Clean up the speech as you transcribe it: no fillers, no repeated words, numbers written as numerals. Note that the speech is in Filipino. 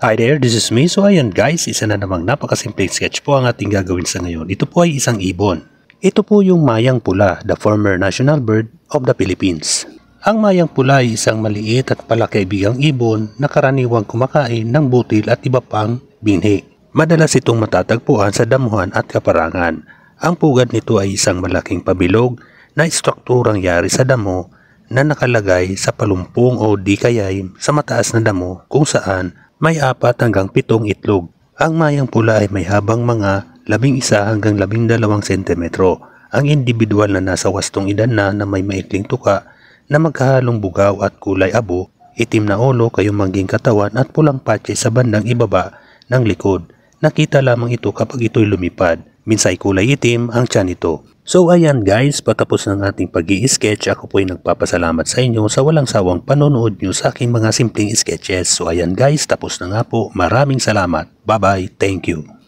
Hi there, this is me. So ayan guys, isa na namang napakasimpleng sketch po ang ating gagawin sa ngayon. Ito po ay isang ibon. Ito po yung mayang pula, the former national bird of the Philippines. Ang mayang pula ay isang maliit at palakaibigang ibon na karaniwang kumakain ng butil at iba pang binhi. Madalas itong matatagpuan sa damuhan at kaparangan. Ang pugad nito ay isang malaking pabilog na strukturang yari sa damo na nakalagay sa palumpong o di kayay sa mataas na damo kung saan may 4 hanggang 7 itlog. Ang mayang pula ay may habang mga 11 hanggang 12 sentimetro. Ang individual na nasa wastong edad na may maikling tuka na magkahalong bugaw at kulay abo, itim na ulo, kayumanging katawan at pulang patche sa bandang ibaba ng likod. Nakita lamang ito kapag ito'y lumipad. Minsay kulay itim ang tiyan nito. So ayan guys, patapos ng ating pag-i-sketch, ako po ay nagpapasalamat sa inyo sa walang sawang panonood nyo sa aking mga simpleng sketches. So ayan guys, tapos na nga po. Maraming salamat. Bye bye. Thank you.